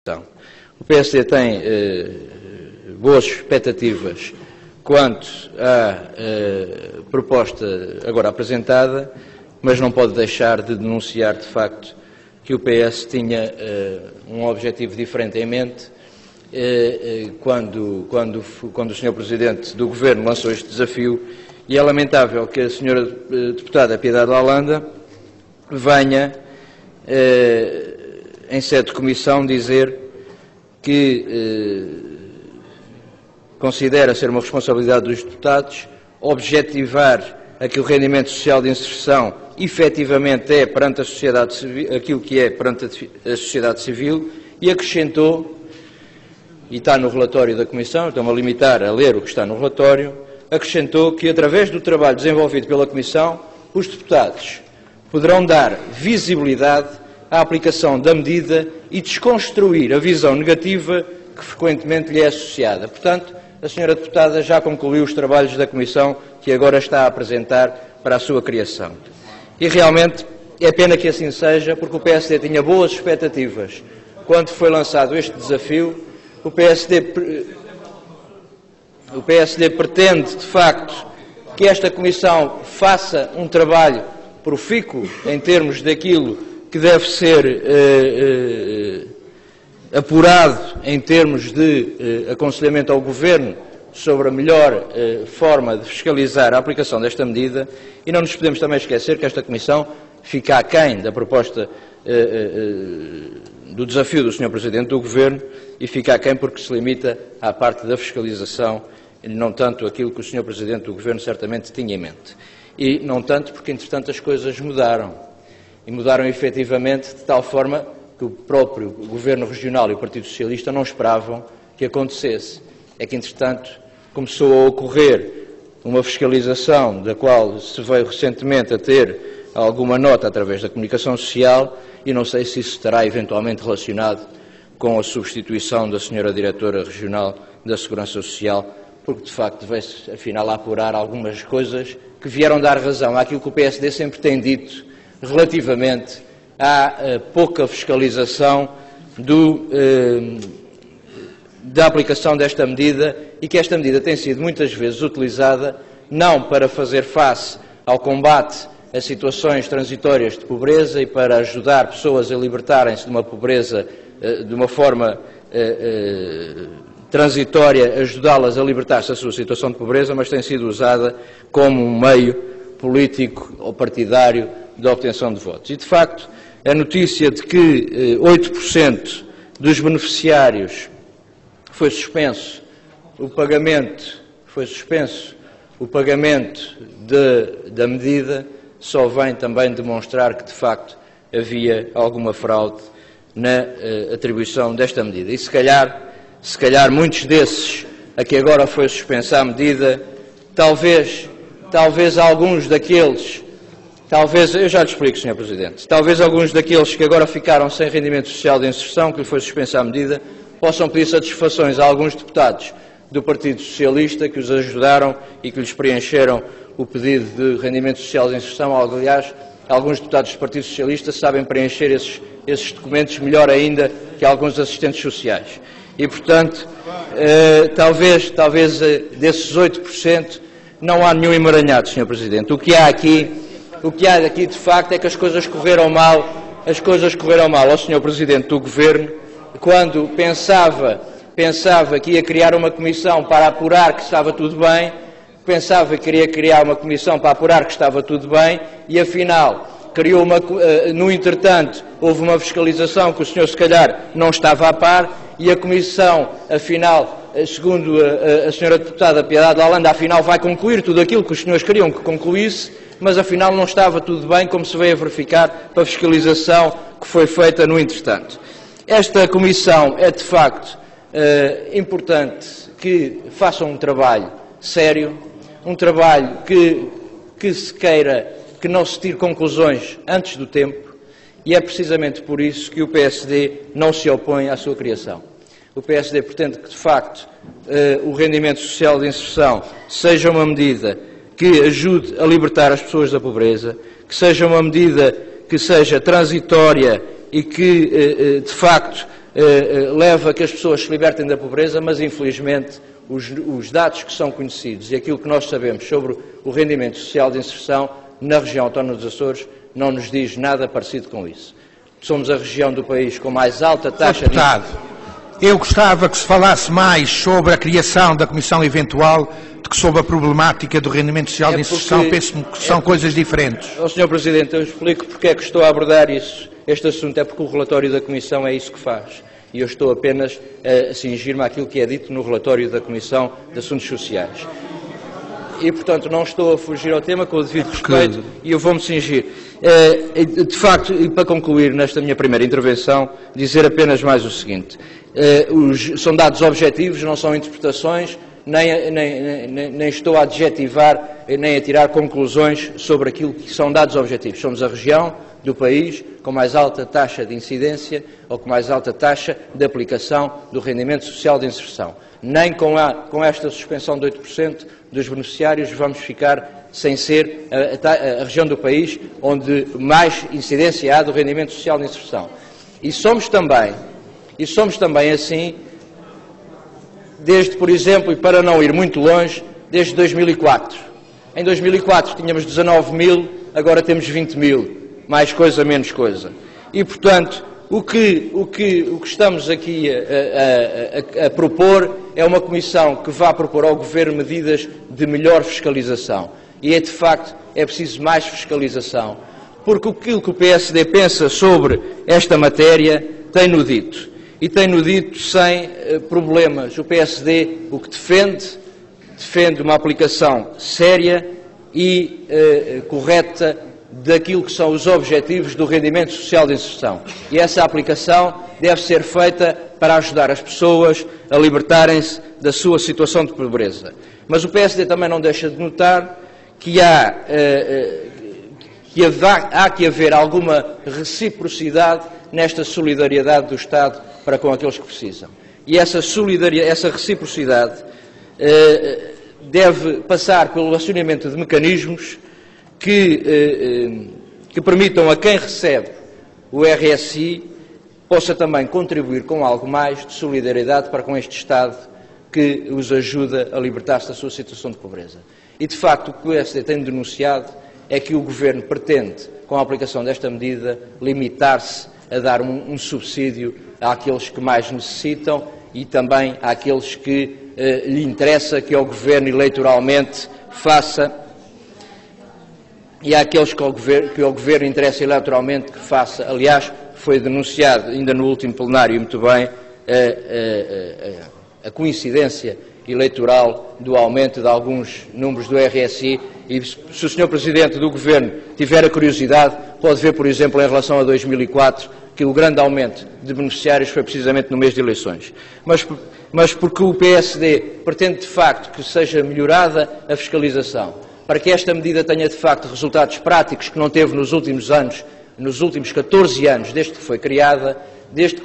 questão. O PSD tem boas expectativas quanto à proposta agora apresentada, mas não pode deixar de denunciar, de facto, que o PS tinha um objetivo diferente em mente quando o Sr. Presidente do Governo lançou este desafio, e é lamentável que a Sra. Deputada Piedade Lalanda venha, em sede de comissão, dizer que considera ser uma responsabilidade dos deputados objetivar a que o rendimento social de inserção efetivamente é perante a sociedade civil, aquilo que é perante a sociedade civil, e acrescentou, e está no relatório da Comissão, estou-me a limitar a ler o que está no relatório, acrescentou que, através do trabalho desenvolvido pela Comissão, os deputados poderão dar visibilidade à aplicação da medida e desconstruir a visão negativa que frequentemente lhe é associada. Portanto, a Sra. Deputada já concluiu os trabalhos da Comissão que agora está a apresentar para a sua criação. E realmente é pena que assim seja, porque o PSD tinha boas expectativas quando foi lançado este desafio. O PSD pretende, de facto, que esta Comissão faça um trabalho profícuo em termos daquilo que deve ser apurado em termos de aconselhamento ao Governo sobre a melhor forma de fiscalizar a aplicação desta medida, e não nos podemos também esquecer que esta Comissão fica aquém da proposta do desafio do Sr. Presidente do Governo, e fica aquém porque se limita à parte da fiscalização e não tanto aquilo que o Sr. Presidente do Governo certamente tinha em mente. E não tanto porque, entretanto, as coisas mudaram. E mudaram efetivamente de tal forma que o próprio Governo Regional e o Partido Socialista não esperavam que acontecesse. É que, entretanto, começou a ocorrer uma fiscalização da qual se veio recentemente a ter alguma nota através da comunicação social, e não sei se isso estará eventualmente relacionado com a substituição da Sra. Diretora Regional da Segurança Social, porque de facto veio-se afinal a apurar algumas coisas que vieram dar razão àquilo que o PSD sempre tem dito relativamente à pouca fiscalização da aplicação desta medida, e que esta medida tem sido muitas vezes utilizada não para fazer face ao combate a situações transitórias de pobreza e para ajudar pessoas a libertarem-se de uma pobreza de uma forma transitória, ajudá-las a libertar-se da sua situação de pobreza, mas tem sido usada como um meio político ou partidário de obtenção de votos. E, de facto, a notícia de que 8% dos beneficiários foi suspenso o pagamento da medida, só vem também demonstrar que, de facto, havia alguma fraude na atribuição desta medida. E, se calhar muitos desses a que agora foi suspensa a medida, talvez alguns daqueles, eu já lhe explico, Sr. Presidente, talvez alguns daqueles que agora ficaram sem rendimento social de inserção, que lhe foi suspensa a medida, possam pedir satisfações a alguns deputados do Partido Socialista que os ajudaram e que lhes preencheram o pedido de rendimento social de inserção. Aliás, alguns deputados do Partido Socialista sabem preencher esses documentos melhor ainda que alguns assistentes sociais. E, portanto, talvez desses 8% não há nenhum emaranhado, Sr. Presidente. O que há aqui, de facto, é que as coisas correram mal ao Sr. Presidente do Governo, quando pensava que ia criar uma comissão para apurar que estava tudo bem, e afinal no entretanto houve uma fiscalização que o senhor se calhar não estava a par, e a comissão afinal, segundo a Sra. Deputada Piedade Lalanda, afinal vai concluir tudo aquilo que os senhores queriam que concluísse, mas afinal não estava tudo bem, como se veio a verificar para a fiscalização que foi feita no entretanto. Esta comissão é de facto importante que façam um trabalho sério, um trabalho que se queira, que não se tire conclusões antes do tempo, e é precisamente por isso que o PSD não se opõe à sua criação. O PSD pretende que, de facto, o rendimento social de inserção seja uma medida que ajude a libertar as pessoas da pobreza, que seja uma medida que seja transitória e que, de facto, leva a que as pessoas se libertem da pobreza, mas infelizmente os dados que são conhecidos e aquilo que nós sabemos sobre o rendimento social de inserção na região autónoma dos Açores não nos diz nada parecido com isso. Somos a região do país com mais alta taxa de... Deputado, eu gostava que se falasse mais sobre a criação da comissão eventual do que sobre a problemática do rendimento social de inserção. Penso-me que são coisas diferentes. Sr. Presidente, eu explico porque é que estou a abordar este assunto. É porque o relatório da Comissão é isso que faz. E eu estou apenas a cingir-me àquilo que é dito no relatório da Comissão de Assuntos Sociais. E, portanto, não estou a fugir ao tema com o devido respeito e eu vou-me cingir. De facto, e para concluir nesta minha primeira intervenção, dizer apenas mais o seguinte. São dados objetivos, não são interpretações, nem estou a adjetivar, nem a tirar conclusões sobre aquilo que são dados objetivos. Somos a região do país com mais alta taxa de incidência ou com mais alta taxa de aplicação do rendimento social de inserção. Nem com esta suspensão de 8% dos beneficiários vamos ficar sem ser a região do país onde mais incidência há do rendimento social de inserção. E somos também assim, desde, por exemplo, e para não ir muito longe, desde 2004. Em 2004 tínhamos 19 mil, agora temos 20 mil. Mais coisa, menos coisa. E, portanto, o que estamos aqui a propor é uma comissão que vá propor ao Governo medidas de melhor fiscalização. E, de facto, é preciso mais fiscalização. Porque aquilo que o PSD pensa sobre esta matéria tem-no dito. E tem-no dito sem problemas. O PSD o que defende uma aplicação séria e correta daquilo que são os objetivos do rendimento social de inserção. E essa aplicação deve ser feita para ajudar as pessoas a libertarem-se da sua situação de pobreza. Mas o PSD também não deixa de notar que há que haver alguma reciprocidade nesta solidariedade do Estado para com aqueles que precisam. E essa reciprocidade deve passar pelo acionamento de mecanismos que permitam a quem recebe o RSI possa também contribuir com algo mais de solidariedade para com este Estado que os ajuda a libertar-se da sua situação de pobreza. E, de facto, o que o PSD tem denunciado é que o Governo pretende, com a aplicação desta medida, limitar-se a dar um subsídio àqueles que mais necessitam e também àqueles que lhe interessa que o Governo eleitoralmente faça e àqueles que o Governo interessa eleitoralmente que faça. Aliás, foi denunciado ainda no último plenário, muito bem, a coincidência eleitoral do aumento de alguns números do RSI e se o Sr. Presidente do Governo tiver a curiosidade, pode ver, por exemplo, em relação a 2004, que o grande aumento de beneficiários foi precisamente no mês de eleições. Mas porque o PSD pretende, de facto, que seja melhorada a fiscalização, para que esta medida tenha, de facto, resultados práticos que não teve nos últimos anos, nos últimos 14 anos, desde que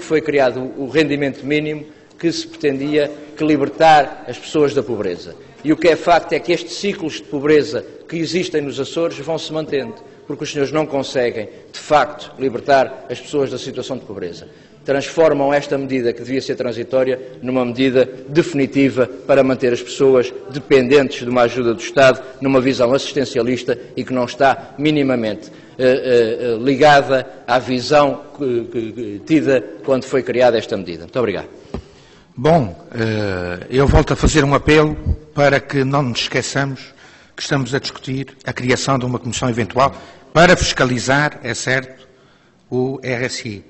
foi criado o rendimento mínimo, que se pretendia libertar as pessoas da pobreza. E o que é facto é que estes ciclos de pobreza que existem nos Açores vão se mantendo, porque os senhores não conseguem, de facto, libertar as pessoas da situação de pobreza. Transformam esta medida, que devia ser transitória, numa medida definitiva para manter as pessoas dependentes de uma ajuda do Estado, numa visão assistencialista e que não está minimamente ligada à visão tida quando foi criada esta medida. Muito obrigado. Bom, eu volto a fazer um apelo para que não nos esqueçamos que estamos a discutir a criação de uma comissão eventual para fiscalizar, é certo, o RSI.